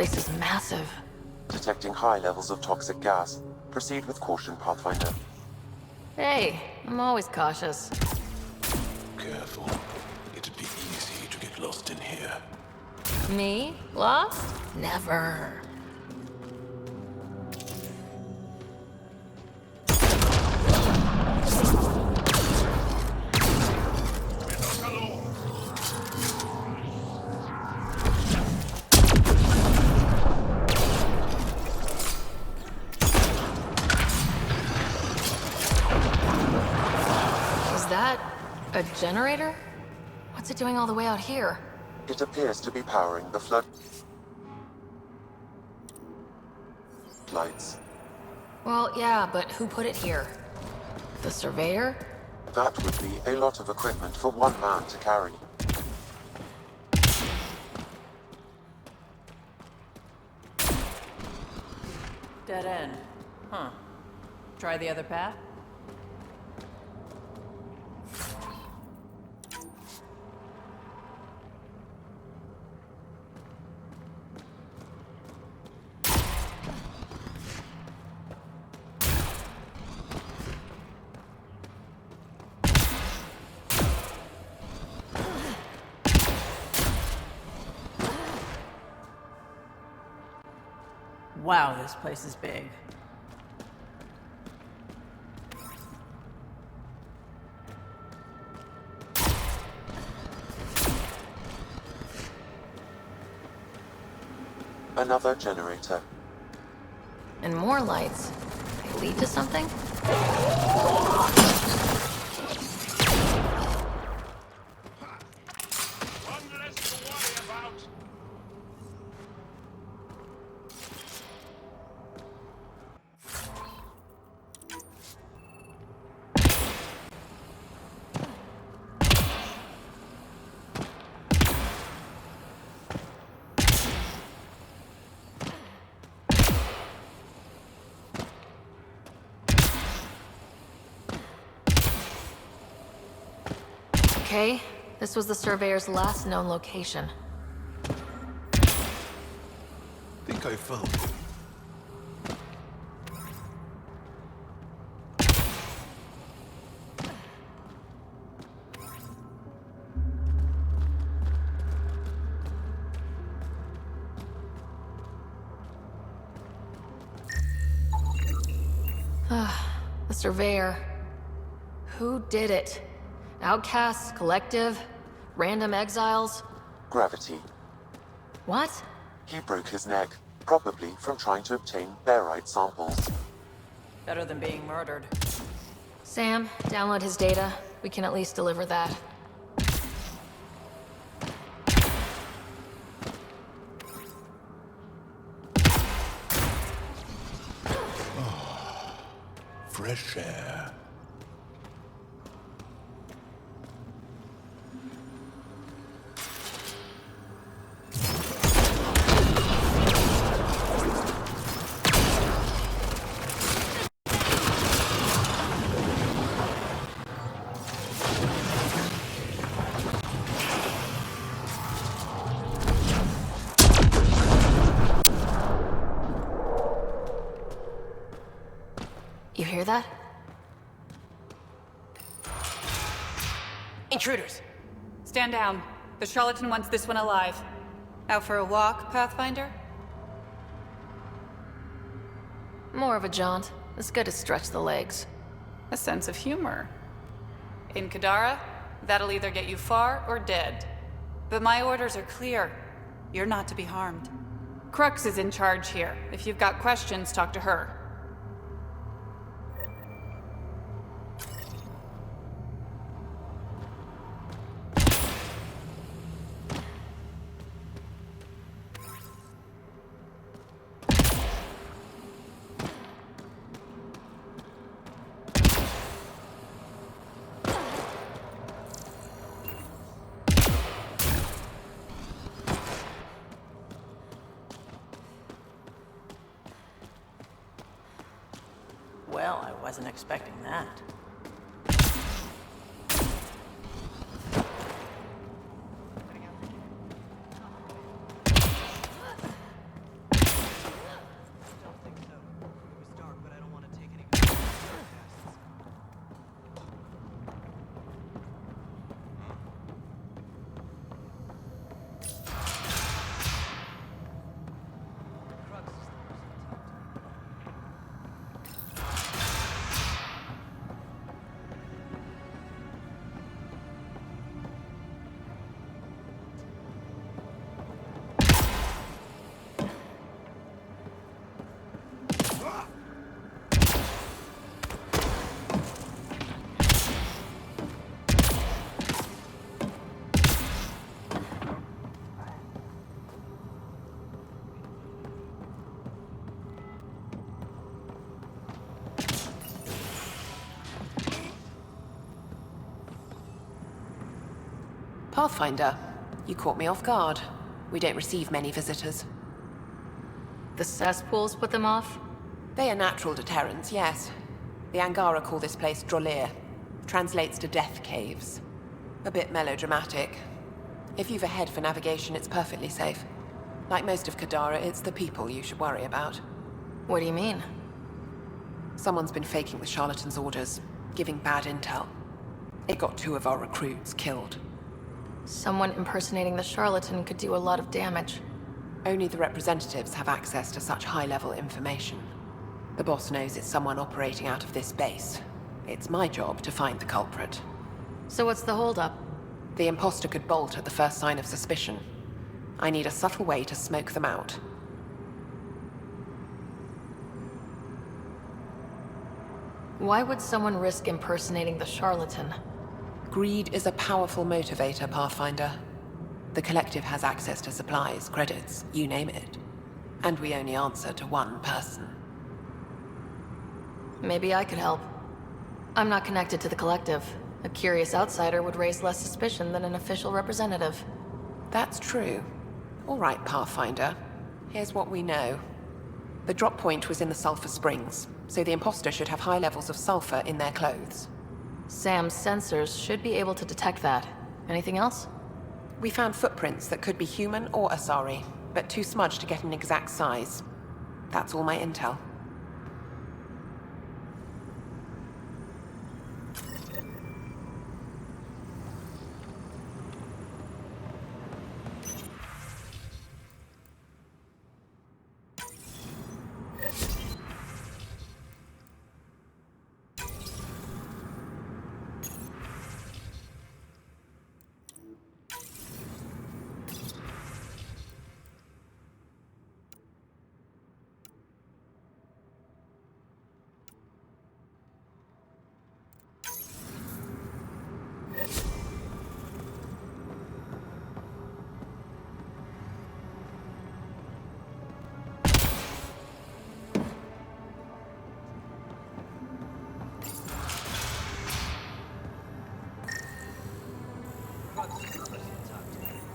place is massive. Detecting high levels of toxic gas. Proceed with caution, Pathfinder. Hey, I'm always cautious. Careful. It'd be easy to get lost in here. Me? Lost? Never. A generator? What's it doing all the way out here? It appears to be powering the flood lights. Well, yeah, but who put it here? The surveyor? That would be a lot of equipment for one man to carry. Dead end. Huh. Try the other path? Wow, this place is big. Another generator. And more lights. They lead to something? Okay, this was the surveyor's last known location. Think I found it. The surveyor. Who did it? Outcasts, collective, random exiles? Gravity. What? He broke his neck, probably from trying to obtain Baryte samples. Better than being murdered. Sam, download his data. We can at least deliver that. Fresh air. You hear that? Intruders! Stand down. The Charlatan wants this one alive. Out for a walk, Pathfinder? More of a jaunt. It's good to stretch the legs. A sense of humor. In Kadara, that'll either get you far or dead. But my orders are clear. You're not to be harmed. Crux is in charge here. If you've got questions, talk to her. Well, I wasn't expecting that. Pathfinder, you caught me off guard. We don't receive many visitors. The cesspools put them off? They are natural deterrents, yes. The Angara call this place Drolir. Translates to death caves. A bit melodramatic. If you've a head for navigation, it's perfectly safe. Like most of Kadara, it's the people you should worry about. What do you mean? Someone's been faking the Charlatan's orders, giving bad intel. It got 2 of our recruits killed. Someone impersonating the Charlatan could do a lot of damage. Only the representatives have access to such high-level information. The boss knows it's someone operating out of this base. It's my job to find the culprit. So what's the holdup? The imposter could bolt at the first sign of suspicion. I need a subtle way to smoke them out. Why would someone risk impersonating the Charlatan? Greed is a powerful motivator, Pathfinder. The Collective has access to supplies, credits, you name it. And we only answer to one person. Maybe I could help. I'm not connected to the Collective. A curious outsider would raise less suspicion than an official representative. That's true. All right, Pathfinder. Here's what we know. The drop point was in the sulfur springs, so the imposter should have high levels of sulfur in their clothes. Sam's sensors should be able to detect that. Anything else? We found footprints that could be human or Asari, but too smudged to get an exact size. That's all my intel.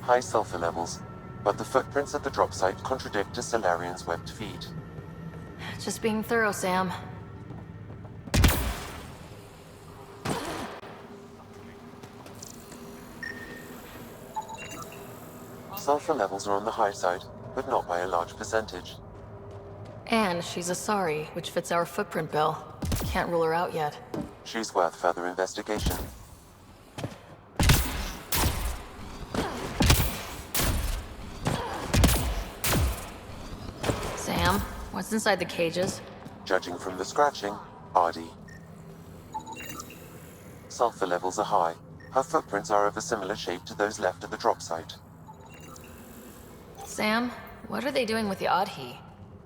High sulfur levels, but the footprints at the drop site contradict a Salarian's webbed feed. Just being thorough, Sam. Sulfur levels are on the high side, but not by a large percentage. And she's Asari, which fits our footprint bill. Can't rule her out yet. She's worth further investigation. Sam, what's inside the cages? Judging from the scratching, Ardy. Sulfur levels are high. Her footprints are of a similar shape to those left at the drop site. Sam, what are they doing with the Adhi?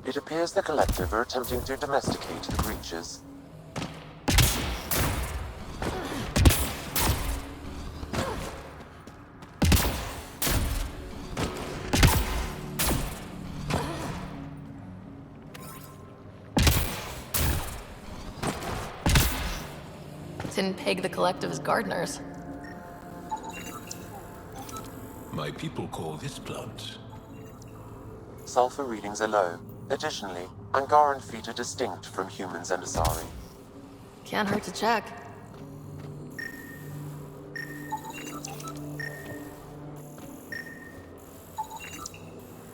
It appears the Collective are attempting to domesticate the creatures. Didn't peg the Collective as gardeners. My people call this plant. Sulfur readings are low. Additionally, Angaran feet are distinct from humans and Asari. Can't hurt to check.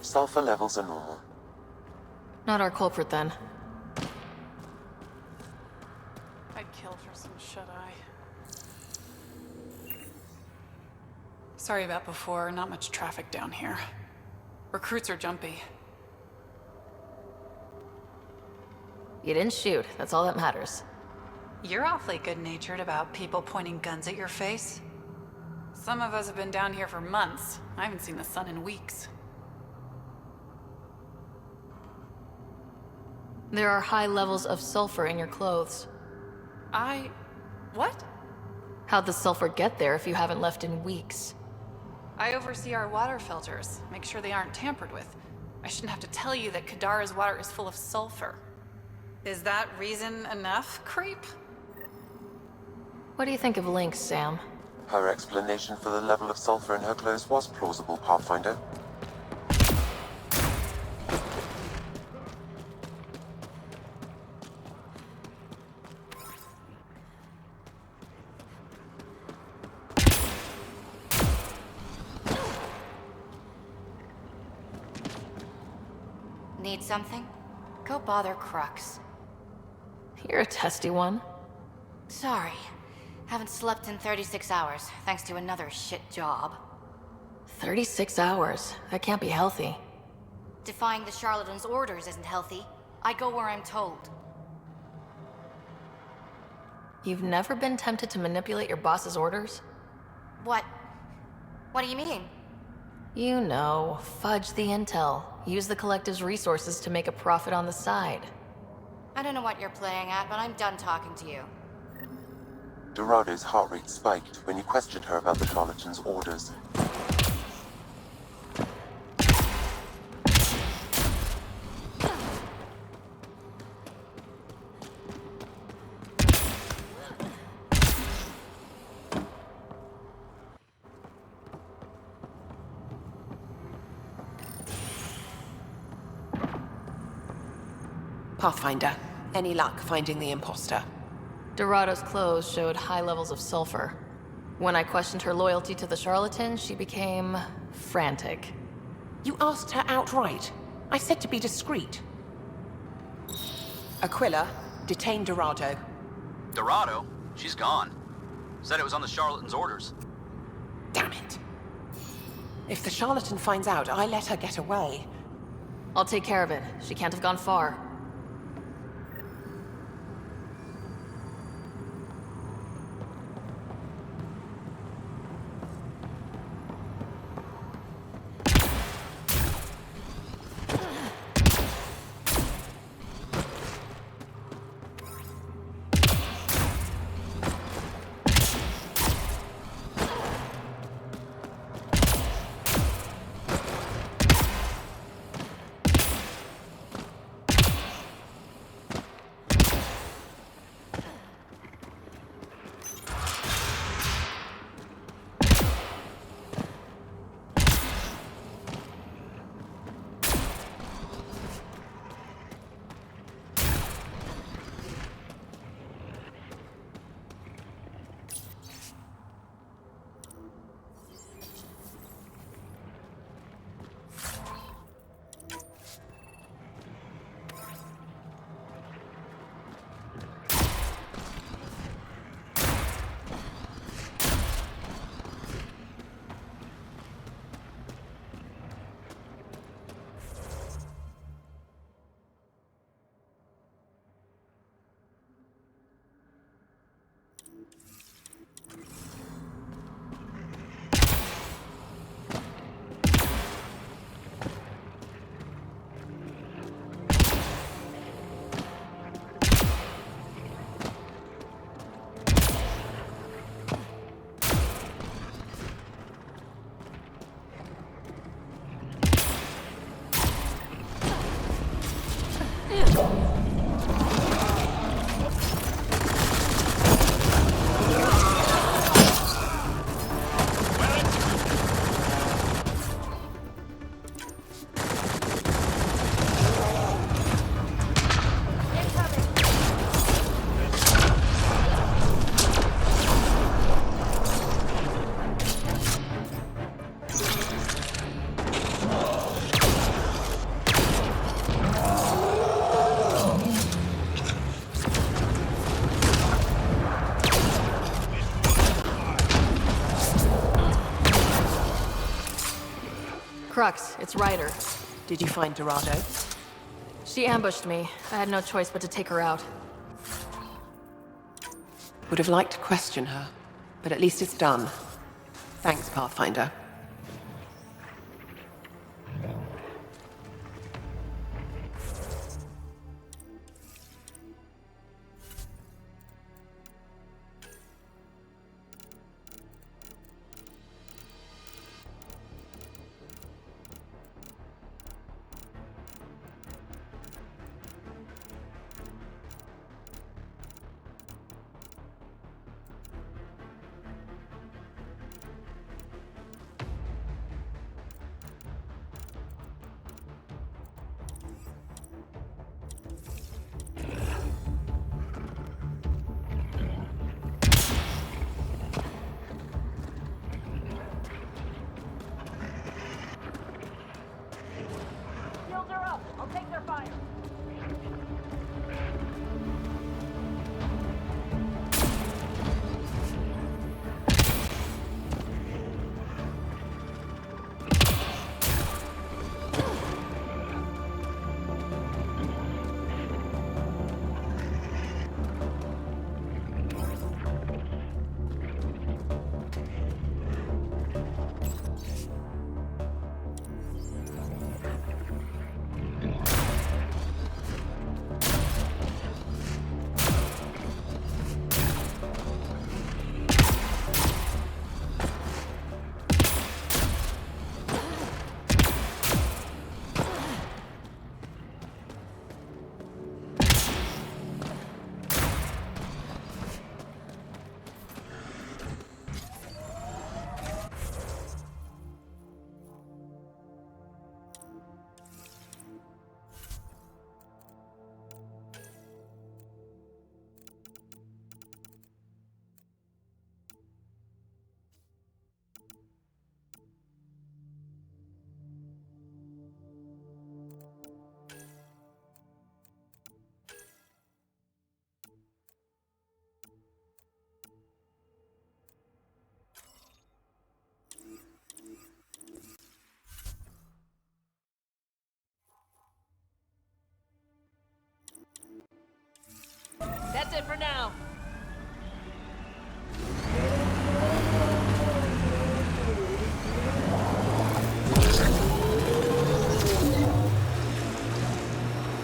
Sulfur levels are normal. Not our culprit, then. I'd kill for some shut-eye. Sorry about before, not much traffic down here. Recruits are jumpy. You didn't shoot, that's all that matters. You're awfully good-natured about people pointing guns at your face. Some of us have been down here for months. I haven't seen the sun in weeks. There are high levels of sulfur in your clothes. What? How'd the sulfur get there if you haven't left in weeks? I oversee our water filters, make sure they aren't tampered with. I shouldn't have to tell you that Kadara's water is full of sulfur. Is that reason enough, creep? What do you think of Lynx, Sam? Her explanation for the level of sulfur in her clothes was plausible, Pathfinder. Need something? Go bother Crux. You're a testy one. Sorry. Haven't slept in 36 hours, thanks to another shit job. 36 hours. That can't be healthy. Defying the Charlatan's orders isn't healthy. I go where I'm told. You've never been tempted to manipulate your boss's orders? What? What do you mean? You know, fudge the intel. Use the collective's resources to make a profit on the side. I don't know what you're playing at, but I'm done talking to you. Dorado's heart rate spiked when you questioned her about the Charlatan's orders. Pathfinder, any luck finding the imposter? Dorado's clothes showed high levels of sulfur. When I questioned her loyalty to the Charlatan, she became frantic. You asked her outright. I said to be discreet. Aquila, detain Dorado. Dorado? She's gone. Said it was on the Charlatan's orders. Damn it. If the Charlatan finds out I let her get away... I'll take care of it. She can't have gone far. Crux, it's Ryder. Did you find Dorado? She ambushed me. I had no choice but to take her out. Would have liked to question her, but at least it's done. Thanks, Pathfinder. That's it for now.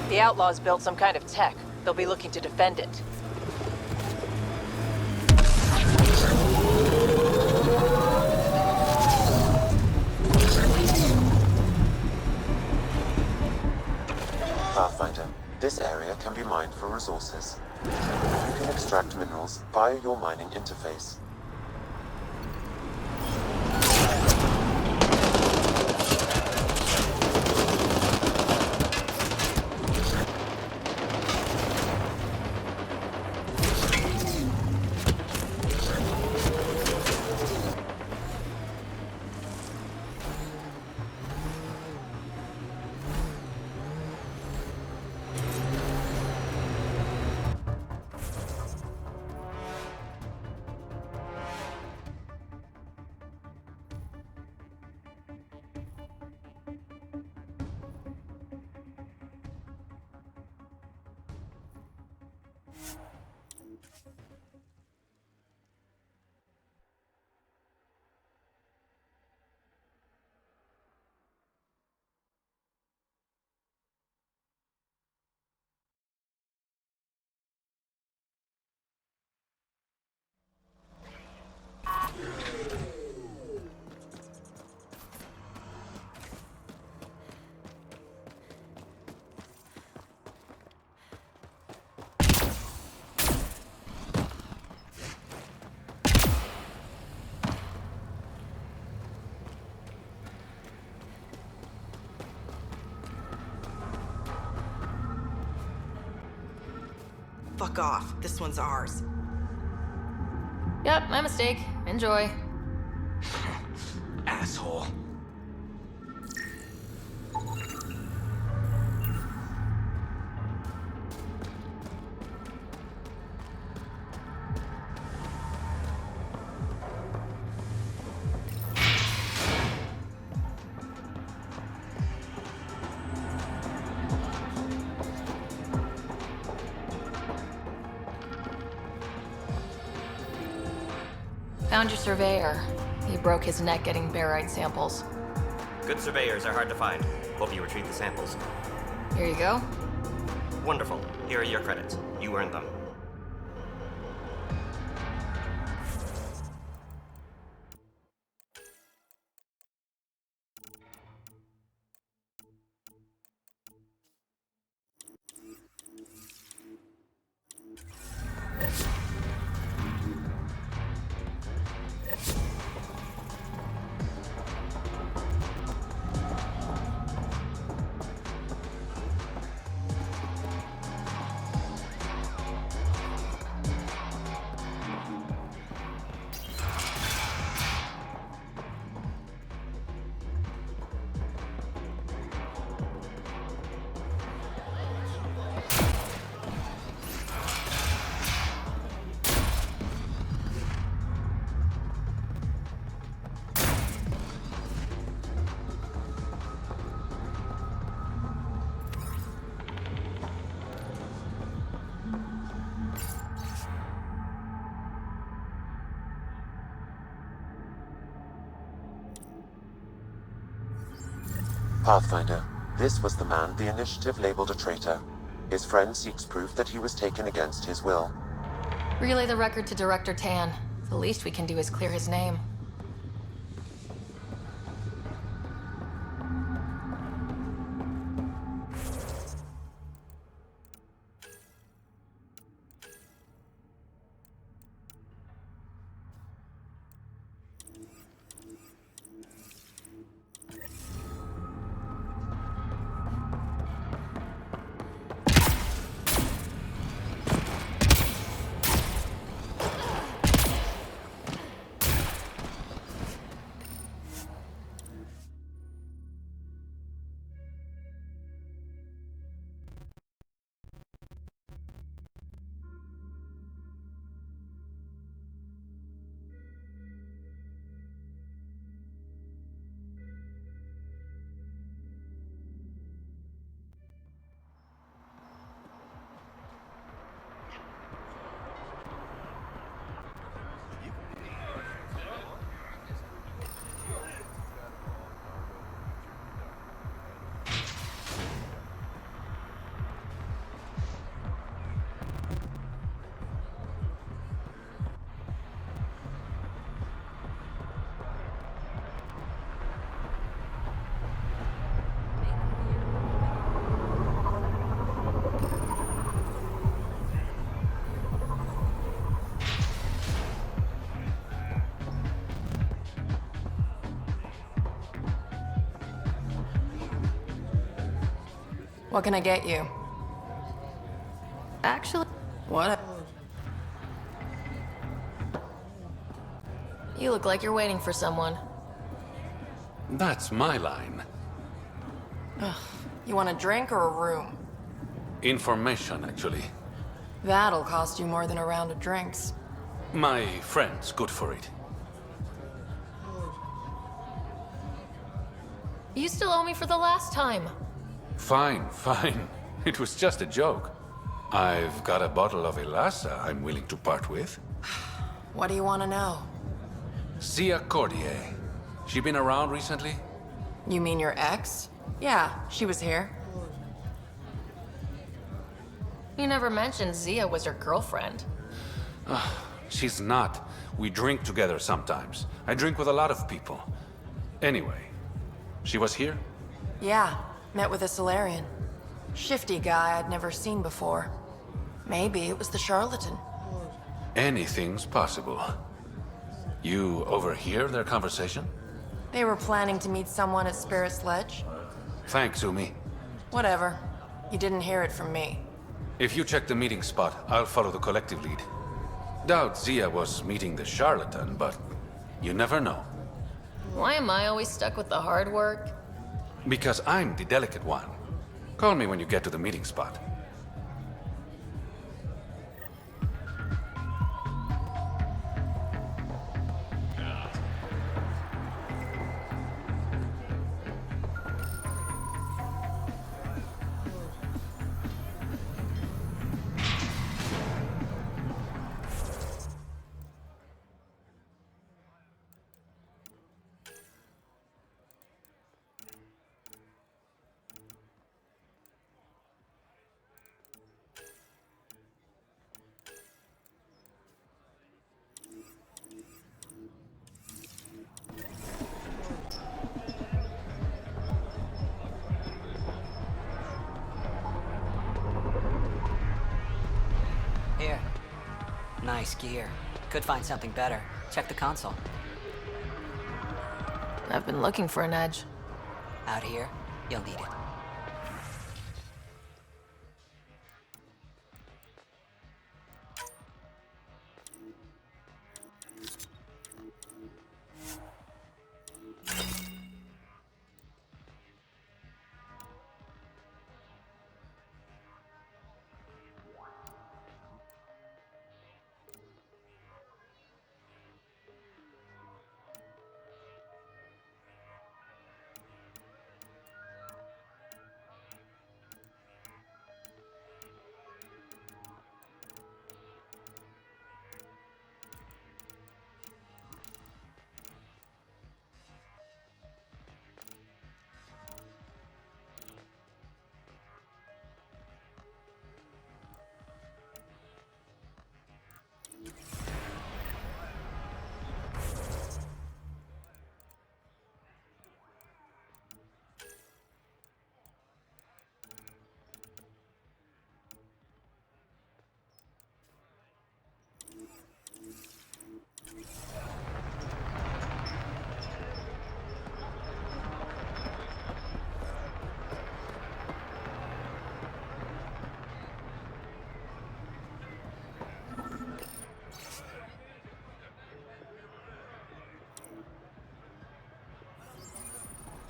The Outlaws built some kind of tech. They'll be looking to defend it. Pathfinder, this area can be mined for resources. You can extract minerals via your mining interface. Fuck off. This one's ours. Yep, my mistake. Enjoy. Asshole. Found your surveyor. He broke his neck getting Baryte samples. Good surveyors are hard to find. Hope you retrieve the samples. Here you go. Wonderful. Here are your credits. You earned them. Pathfinder, this was the man the Initiative labeled a traitor. His friend seeks proof that he was taken against his will. Relay the record to Director Tan. The least we can do is clear his name. What can I get you? Actually, What? you look like you're waiting for someone. That's my line. You want a drink or a room? Information, actually. That'll cost you more than a round of drinks. My friend's good for it. You still owe me for the last time. Fine, fine. It was just a joke. I've got a bottle of Elasa I'm willing to part with. What do you want to know? Zia Cordier. She been around recently? You mean your ex? Yeah, she was here. You never mentioned Zia was your girlfriend. She's not. We drink together sometimes. I drink with a lot of people. Anyway, she was here? Yeah, met with a salarian. Shifty guy I'd never seen before. Maybe it was the Charlatan. Anything's possible. You overhear their conversation? They were planning to meet someone at Spirit's Ledge. Thanks, Umi. Whatever. You didn't hear it from me. If you check the meeting spot, I'll follow the collective lead. Doubt Zia was meeting the Charlatan, but you never know. Why am I always stuck with the hard work? Because I'm the delicate one. Call me when you get to the meeting spot. Here. Nice gear. Could find something better. Check the console. I've been looking for an edge. Out here, you'll need it.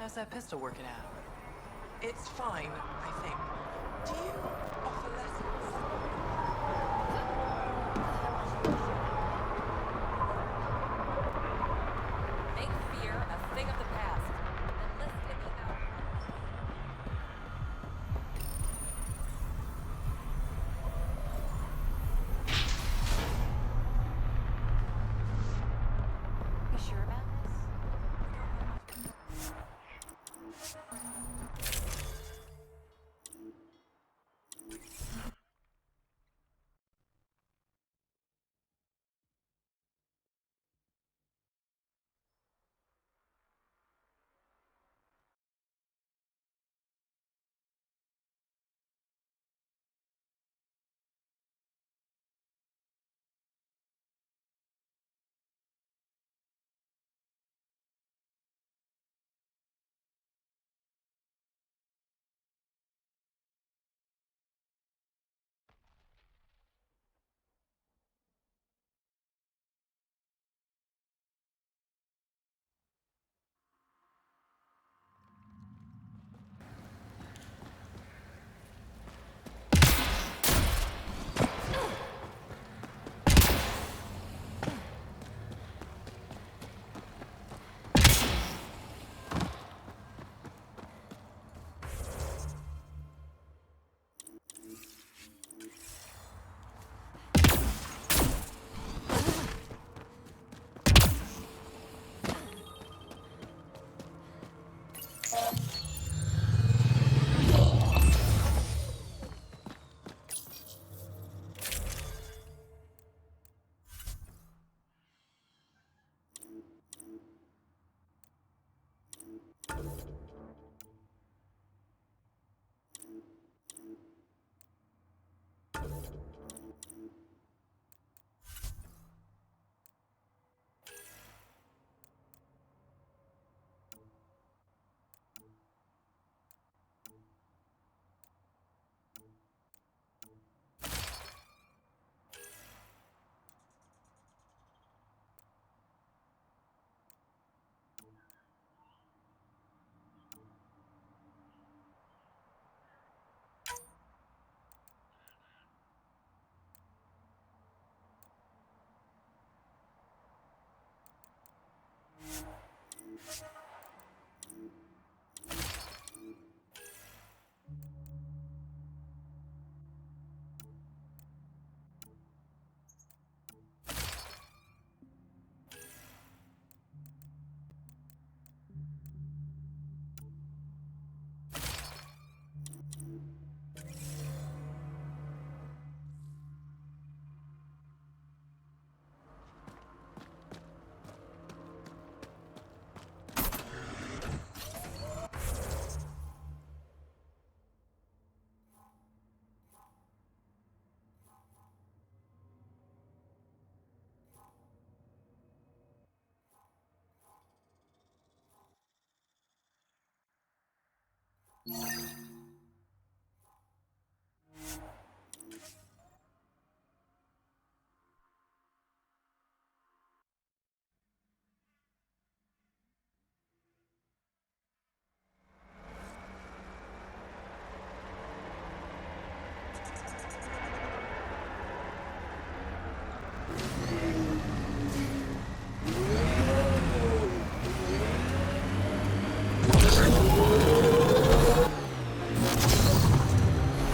How's that pistol working out? It's fine, I think. Do you offer lessons? Make fear a thing of the past. Enlist in the hour. You sure about this?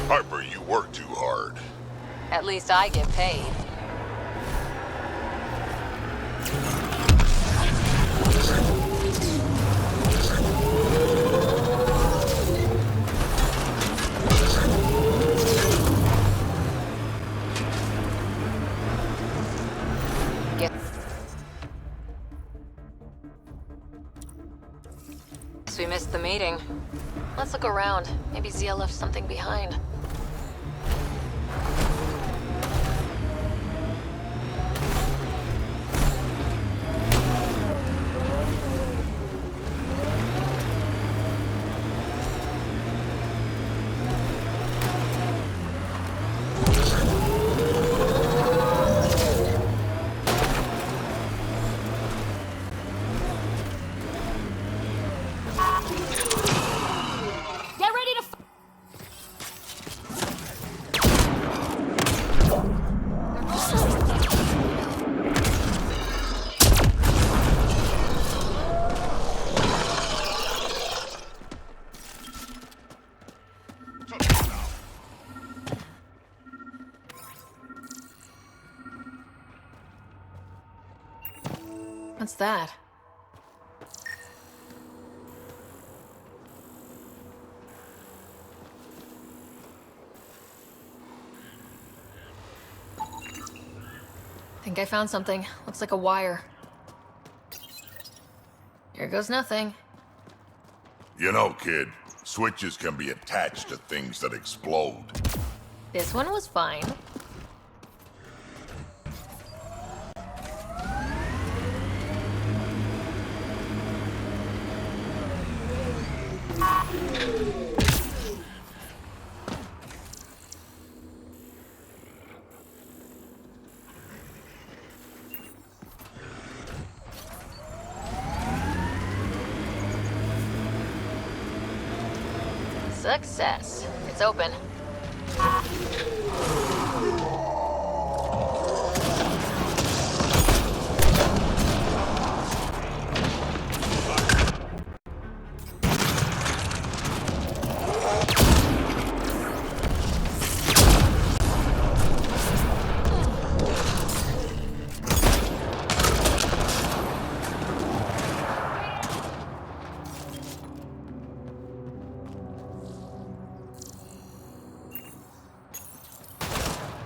Harper, you work too hard. At least I get paid. Guess we missed the meeting. Let's look around. Maybe Zia left something behind. What's that? Think I found something. Looks like a wire. Here goes nothing. You know, kid, switches can be attached to things that explode. This one was fine. Success. It's open.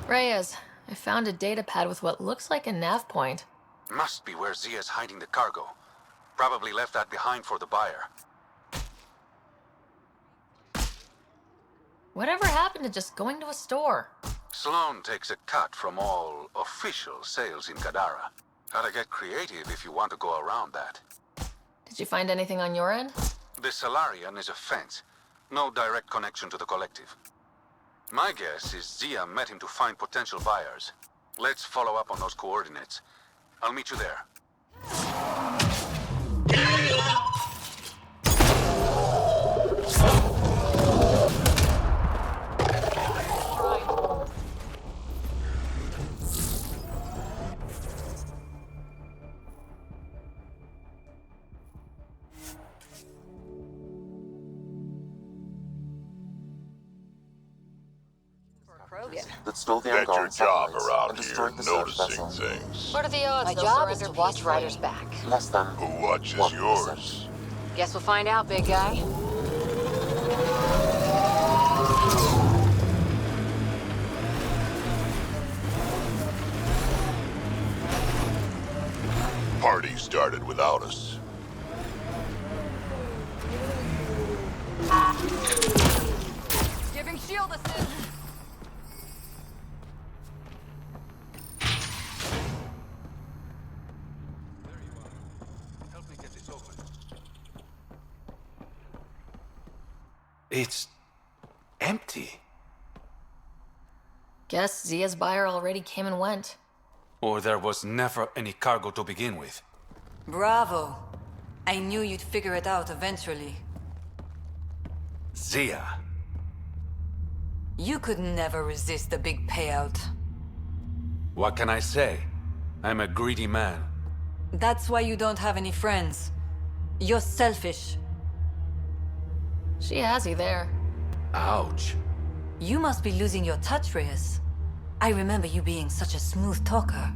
Reyes, I found a data pad with what looks like a nav point. Must be where Zia's hiding the cargo. Probably left that behind for the buyer. Whatever happened to just going to a store? Sloan takes a cut from all official sales in Kadara. Gotta get creative if you want to go around that. Did you find anything on your end? The Salarian is a fence. No direct connection to the collective. My guess is Zia met him to find potential buyers. Let's follow up on those coordinates. I'll meet you there. That stole the Get your Angaran job satellites around and here destroyed the search noticing vessel. things. What are the odds My they'll job is surrender to watch peacefully? Ryder's back. Less than Who watches 1%. yours? Guess we'll find out, big guy. Party started without us. Giving shield assist. It's empty. Guess Zia's buyer already came and went. Or there was never any cargo to begin with. Bravo. I knew you'd figure it out eventually. Zia. You could never resist a big payout. What can I say? I'm a greedy man. That's why you don't have any friends. You're selfish. She has you there. Ouch. You must be losing your touch, Reyes. I remember you being such a smooth talker.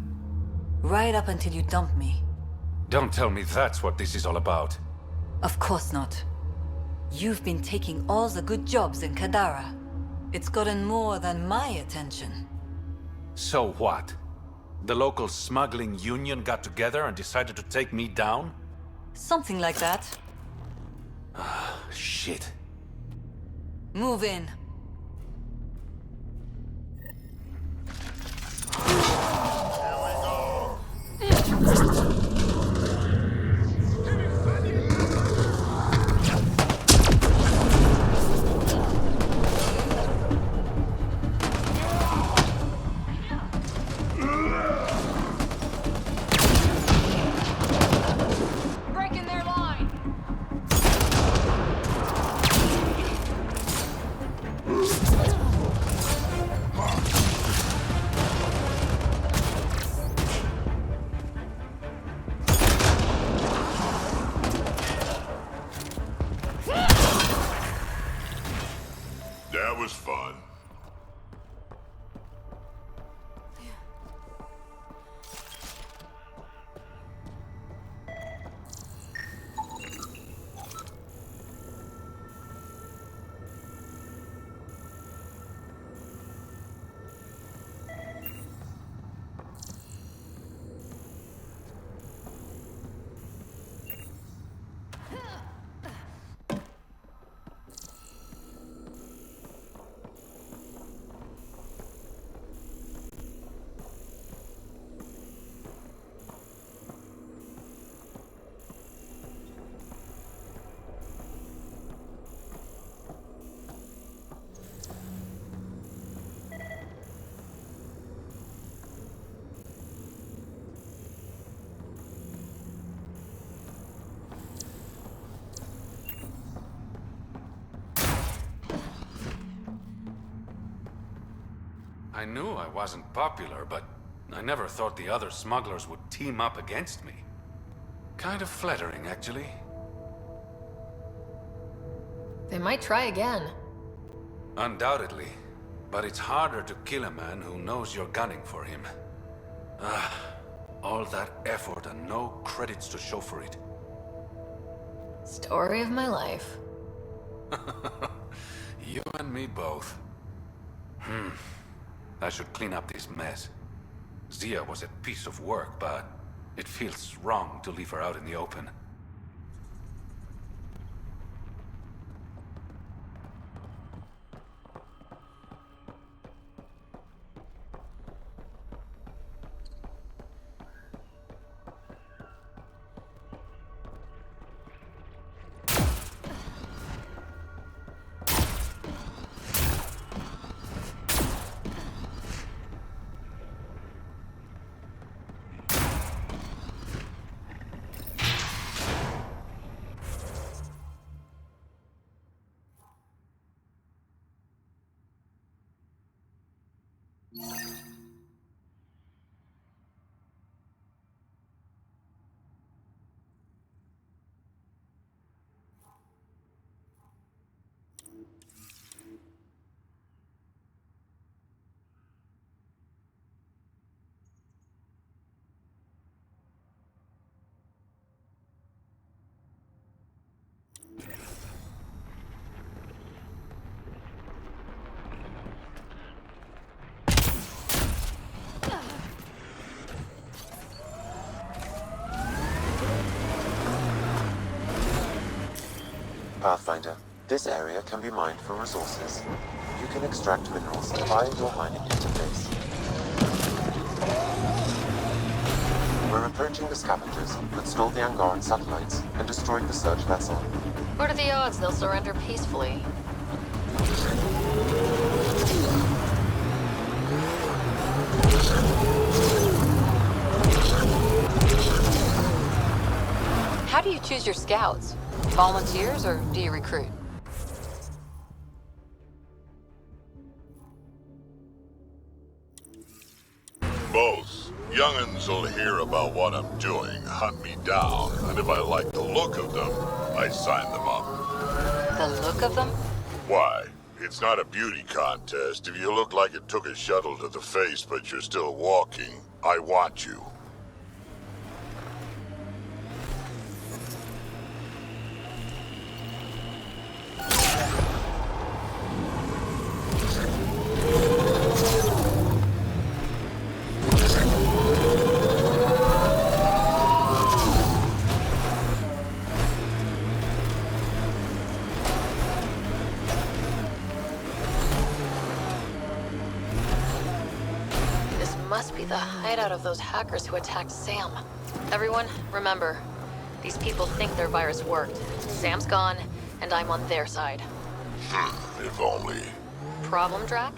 Right up until you dumped me. Don't tell me that's what this is all about. Of course not. You've been taking all the good jobs in Kadara. It's gotten more than my attention. So what? The local smuggling union got together and decided to take me down? Something like that. Shit. Move in. Breaking their line. I knew I wasn't popular, but I never thought the other smugglers would team up against me. Kind of flattering, actually. They might try again. Undoubtedly. But it's harder to kill a man who knows you're gunning for him. Ah, all that effort and no credits to show for it. Story of my life. You and me both. I should clean up this mess. Zia was a piece of work, but it feels wrong to leave her out in the open. Pathfinder, this area can be mined for resources. You can extract minerals via your mining interface. We're approaching the scavengers that stole the Angaran satellites and destroyed the search vessel. What are the odds they'll surrender peacefully? How do you choose your scouts? Volunteers or do you recruit? Both. Young'uns will hear about what I'm doing, hunt me down, and if I like the look of them, I sign them up. The look of them? Why? It's not a beauty contest. If you look like it took a shuttle to the face but you're still walking, I want you. Must be the hideout of those hackers who attacked Sam. Everyone, remember, these people think their virus worked. Sam's gone, and I'm on their side. If only. Problem, Drac?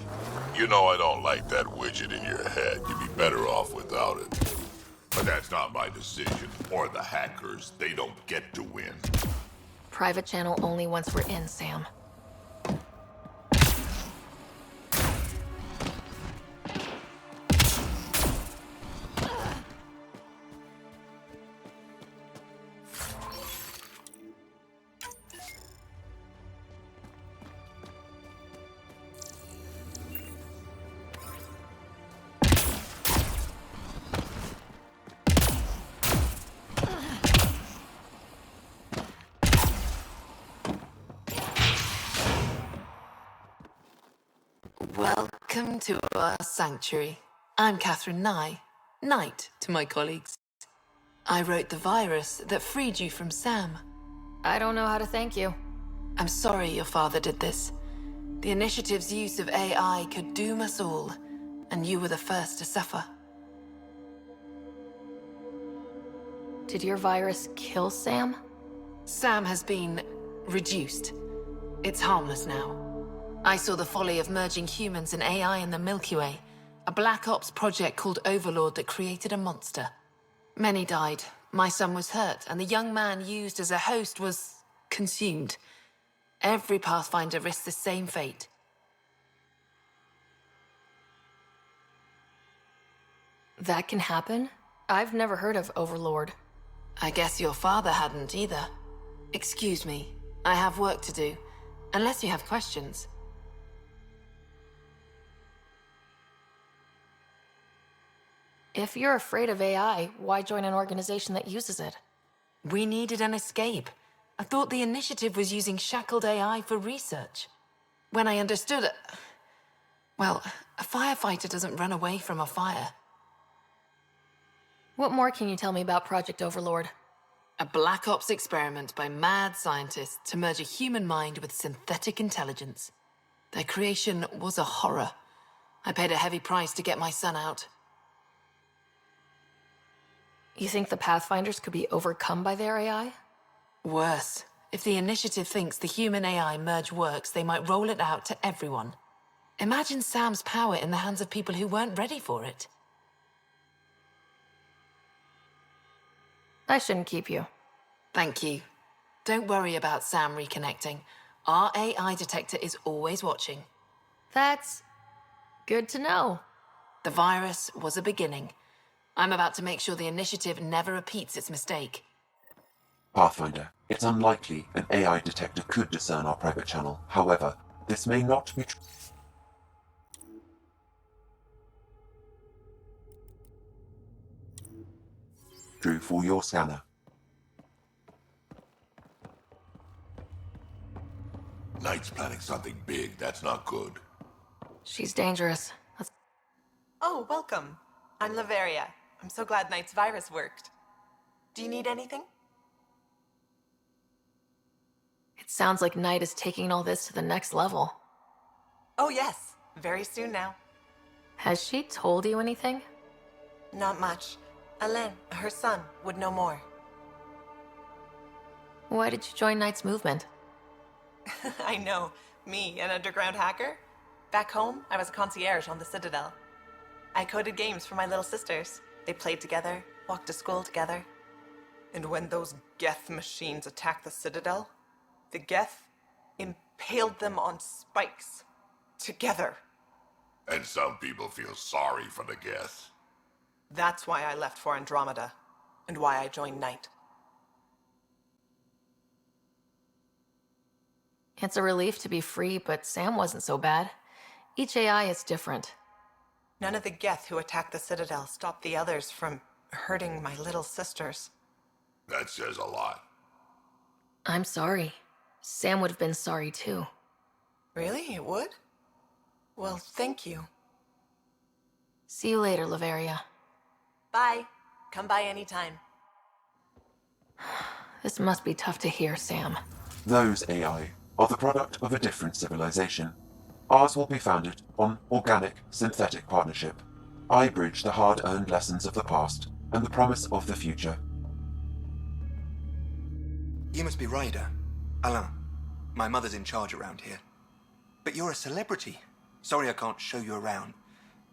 You know I don't like that widget in your head. You'd be better off without it. But that's not my decision, or the hackers. They don't get to win. Private channel only once we're in, Sam. Welcome to our sanctuary. I'm Catherine Nye, Knight to my colleagues. I wrote the virus that freed you from Sam. I don't know how to thank you. I'm sorry your father did this. The Initiative's use of AI could doom us all, and you were the first to suffer. Did your virus kill Sam? Sam has been reduced. It's harmless now. I saw the folly of merging humans and AI in the Milky Way, a Black Ops project called Overlord that created a monster. Many died. My son was hurt, and the young man used as a host was consumed. Every Pathfinder risks the same fate. That can happen? I've never heard of Overlord. I guess your father hadn't either. Excuse me, I have work to do. Unless you have questions. If you're afraid of AI, why join an organization that uses it? We needed an escape. I thought the initiative was using shackled AI for research. When I understood it... Well, a firefighter doesn't run away from a fire. What more can you tell me about Project Overlord? A Black Ops experiment by mad scientists to merge a human mind with synthetic intelligence. Their creation was a horror. I paid a heavy price to get my son out. You think the Pathfinders could be overcome by their AI? Worse. If the initiative thinks the human-AI merge works, they might roll it out to everyone. Imagine Sam's power in the hands of people who weren't ready for it. I shouldn't keep you. Thank you. Don't worry about Sam reconnecting. Our AI detector is always watching. That's good to know. The virus was a beginning. I'm about to make sure the initiative never repeats its mistake. Pathfinder, it's unlikely an AI detector could discern our private channel. However, this may not be true. True for your scanner. Knight's planning something big. That's not good. She's dangerous. Oh, welcome. I'm Laveria. I'm so glad Knight's virus worked. Do you need anything? It sounds like Knight is taking all this to the next level. Oh, yes. Very soon now. Has she told you anything? Not much. Alain, her son, would know more. Why did you join Knight's movement? I know. Me, an underground hacker? Back home, I was a concierge on the Citadel. I coded games for my little sisters. They played together, walked to school together. And when those Geth machines attacked the Citadel, the Geth impaled them on spikes. Together. And some people feel sorry for the Geth. That's why I left for Andromeda, and why I joined Knight. It's a relief to be free, but Sam wasn't so bad. Each AI is different. None of the Geth who attacked the Citadel stopped the others from hurting my little sisters. That says a lot. I'm sorry. Sam would have been sorry too. Really? It would? Well, thank you. See you later, Laveria. Bye. Come by anytime. This must be tough to hear, Sam. Those AI are the product of a different civilization. Ours will be founded on organic, synthetic partnership. I bridge the hard-earned lessons of the past and the promise of the future. You must be Ryder. Alain. My mother's in charge around here. But you're a celebrity. Sorry I can't show you around.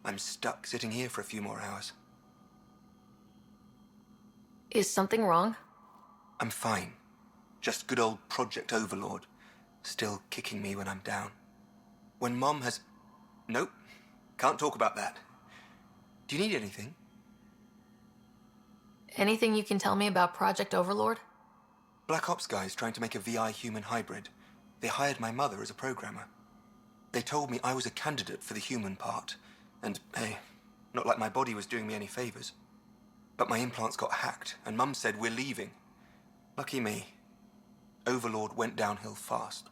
I'm stuck sitting here for a few more hours. Is something wrong? I'm fine. Just good old Project Overlord. Still kicking me when I'm down. When Mom has... Nope. Can't talk about that. Do you need anything? Anything you can tell me about Project Overlord? Black Ops guys trying to make a VI-human hybrid. They hired my mother as a programmer. They told me I was a candidate for the human part. And, hey, not like my body was doing me any favors. But my implants got hacked, and Mum said we're leaving. Lucky me. Overlord went downhill fast.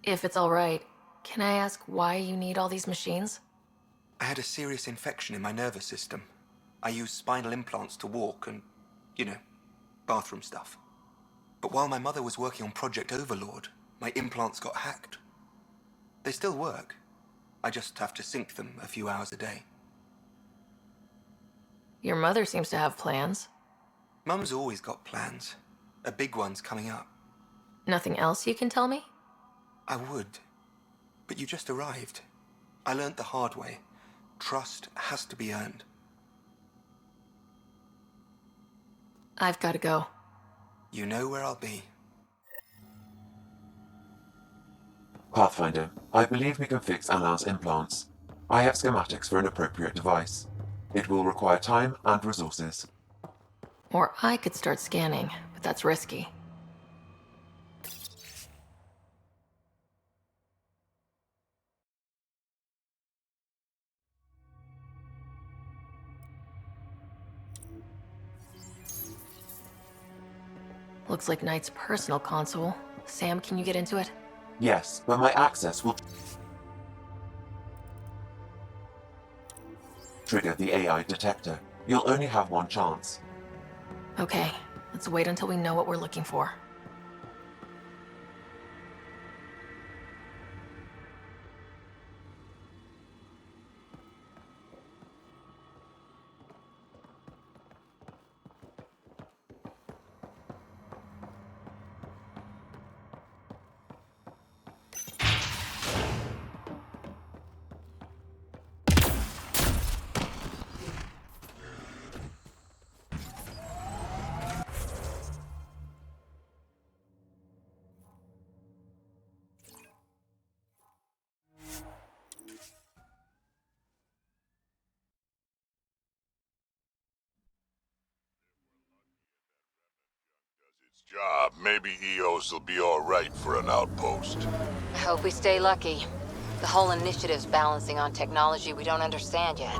If it's all right, can I ask why you need all these machines? I had a serious infection in my nervous system. I used spinal implants to walk and, you know, bathroom stuff. But while my mother was working on Project Overlord, my implants got hacked. They still work. I just have to sync them a few hours a day. Your mother seems to have plans. Mum's always got plans. A big one's coming up. Nothing else you can tell me? I would. But you just arrived. I learned the hard way. Trust has to be earned. I've got to go. You know where I'll be. Pathfinder, I believe we can fix Alain's implants. I have schematics for an appropriate device. It will require time and resources. Or I could start scanning, but that's risky. Looks like Knight's personal console. Sam, can you get into it? Yes, but my access will trigger the AI detector. You'll only have one chance. Okay, let's wait until we know what we're looking for. Job. Maybe EOS will be alright for an outpost. I hope we stay lucky. The whole initiative's balancing on technology we don't understand yet.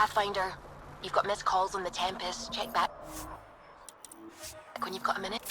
Pathfinder, you've got missed calls on the Tempest. Check back when you've got a minute.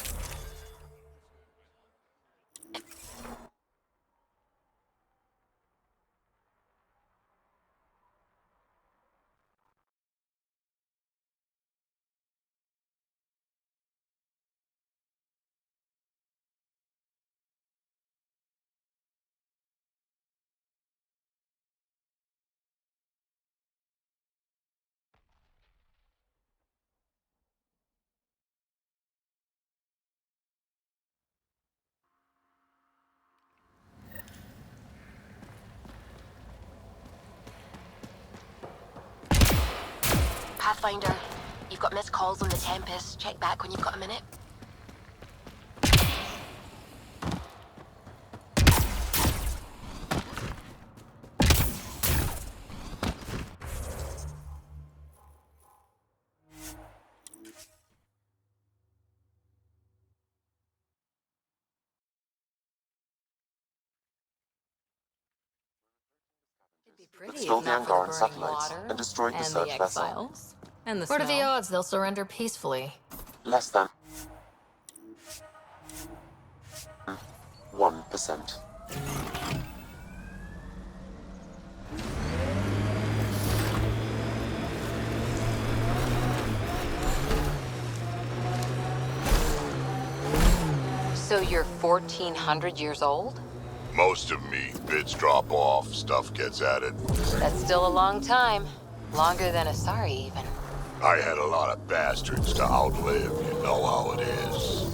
Pathfinder, you've got missed calls on the Tempest. Check back when you've got a minute. that stole the Angaran satellites and destroyed the search vessel. X-Files. And the What are the smell. odds they'll surrender peacefully? Less than 1%. So you're 1,400 years old? Most of me. Bits drop off, stuff gets added. That's still a long time. Longer than Asari, even. I had a lot of bastards to outlive, you know how it is.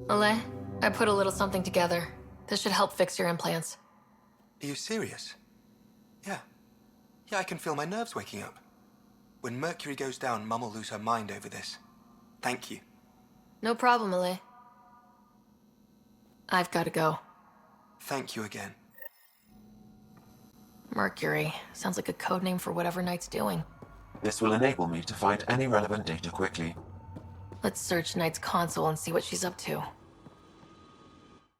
Malay, I put a little something together. This should help fix your implants. Are you serious? Yeah. Yeah, I can feel my nerves waking up. When Mercury goes down, Mum will lose her mind over this. Thank you. No problem, Malay. I've got to go. Thank you again. Mercury. Sounds like a code name for whatever Knight's doing. This will enable me to find any relevant data quickly. Let's search Knight's console and see what she's up to.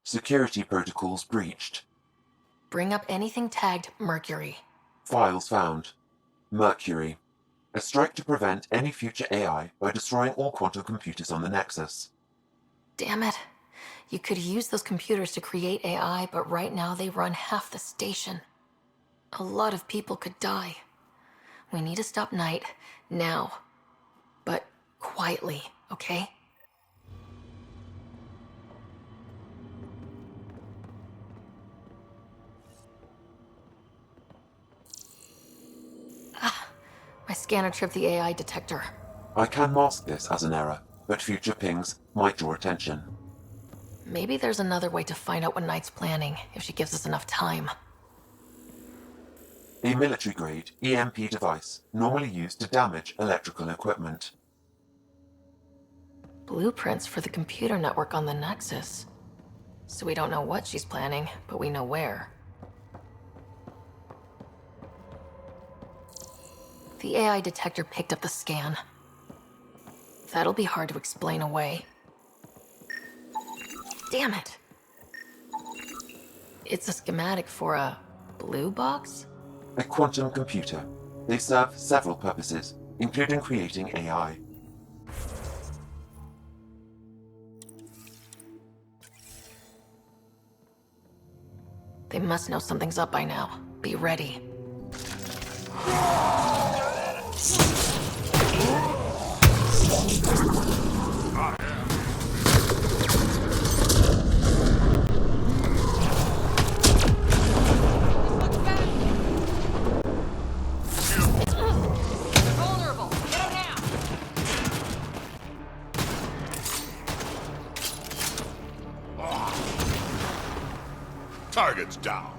Security protocols breached. Bring up anything tagged Mercury. Files found. Mercury. A strike to prevent any future AI by destroying all quantum computers on the Nexus. Damn it. You could use those computers to create AI, but right now they run half the station. A lot of people could die. We need to stop Knight, now. But quietly, okay? My scanner tripped the AI detector. I can mask this as an error, but future pings might draw attention. Maybe there's another way to find out what Knight's planning, if she gives us enough time. A military-grade EMP device normally used to damage electrical equipment. Blueprints for the computer network on the Nexus. So we don't know what she's planning, but we know where. The AI detector picked up the scan. That'll be hard to explain away. Damn it! It's a schematic for a blue box? A quantum computer. They serve several purposes, including creating AI. They must know something's up by now. Be ready. Target's down.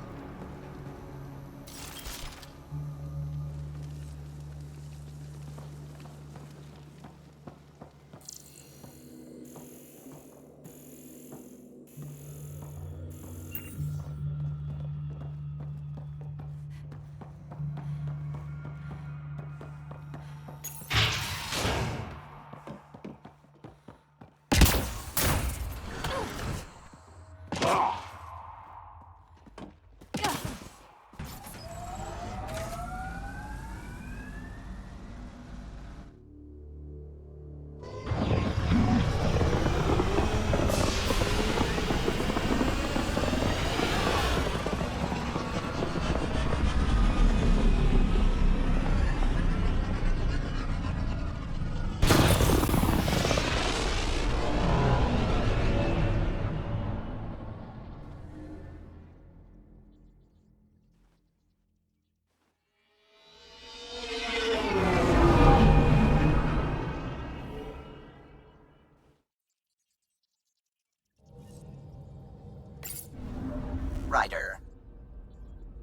Ryder.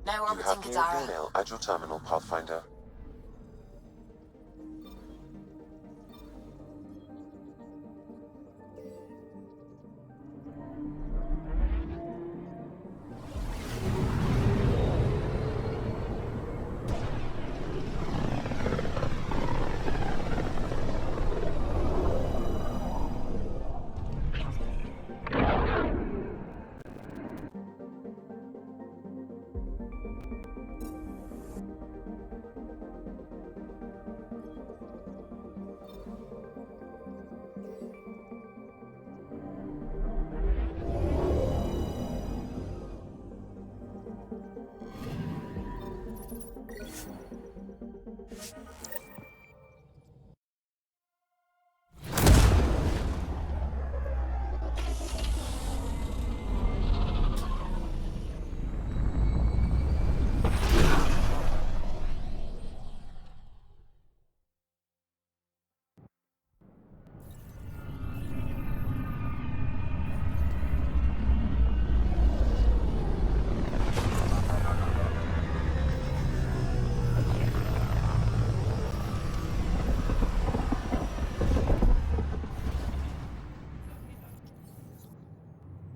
No You orbiting have new Kadara. email at your terminal, Pathfinder.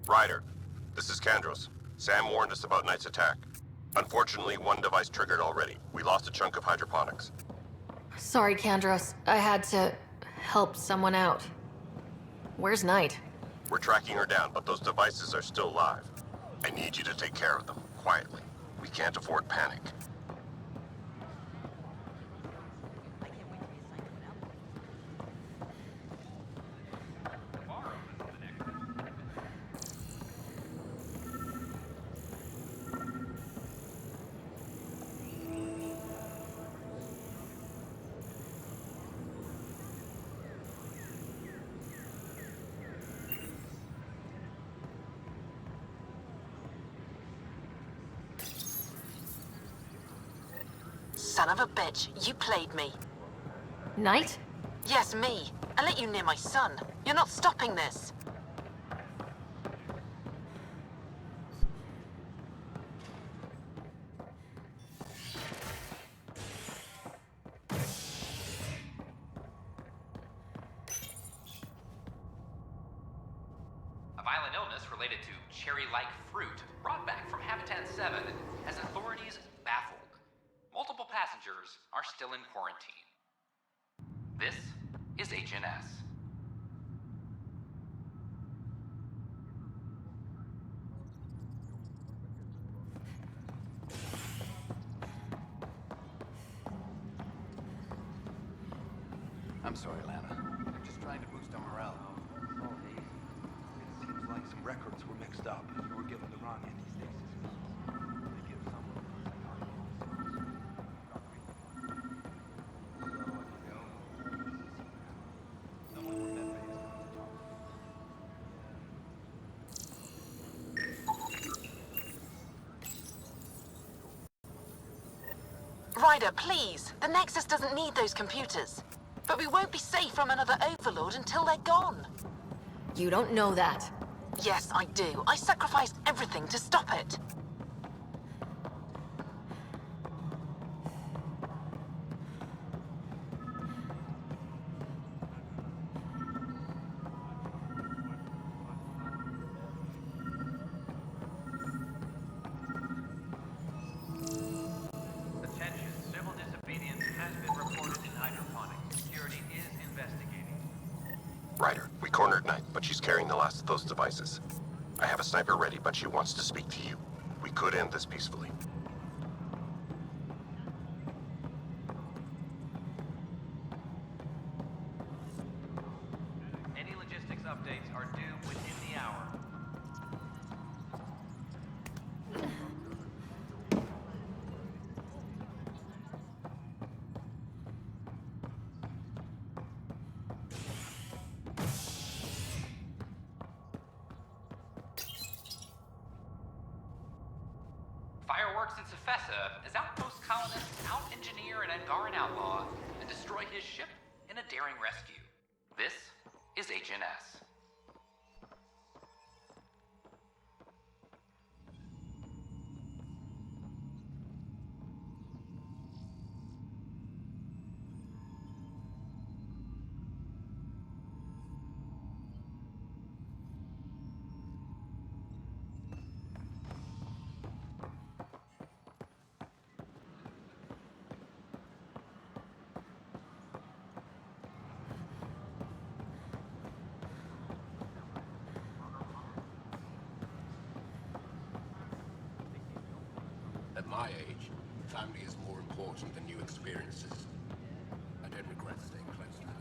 Ryder, this is Kandros. Sam warned us about Knight's attack. Unfortunately, one device triggered already. We lost a chunk of hydroponics. Sorry, Kandros. I had to help someone out. Where's Knight? We're tracking her down, but those devices are still live. I need you to take care of them, quietly. We can't afford panic. Son of a bitch, you played me. Knight? Yes, me. I let you near my son. You're not stopping this. A violent illness related to cherry-like fruit brought back from Habitat 7 has authorities baffled. Multiple passengers are still in quarantine. This is HNS. I'm sorry, Lana. I'm just trying to boost our morale. It seems like some records were mixed up. You were given the wrong anti-stasis. They give someone Ryder, please. The Nexus doesn't need those computers. But we won't be safe from another Overlord until they're gone. You don't know that. Yes, I do. I sacrificed everything to stop it. Attention, civil disobedience has been reported in hydroponics. Security is investigating. Ryder, we cornered Knight, but she's carrying the last of those devices. I have a sniper ready, but she wants to speak to you. We could end this peacefully. Any logistics updates are due within the hour. Fireworks in Cephessa as outpost colonists out-engineer an Angaran outlaw and destroy his ship in a daring rescue. This is HNS. my age, family is more important than new experiences. I don't regret staying close to her.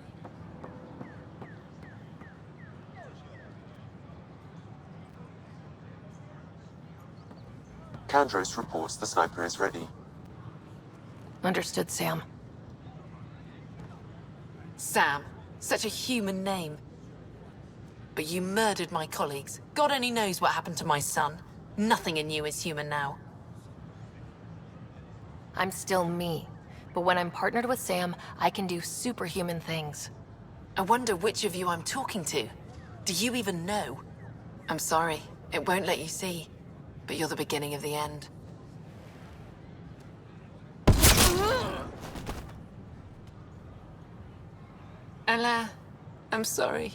Kandros reports the sniper is ready. Understood, Sam. Sam. Such a human name. But you murdered my colleagues. God only knows what happened to my son. Nothing in you is human now. I'm still me. But when I'm partnered with Sam, I can do superhuman things. I wonder which of you I'm talking to. Do you even know? I'm sorry. It won't let you see. But you're the beginning of the end. Ella, I'm sorry.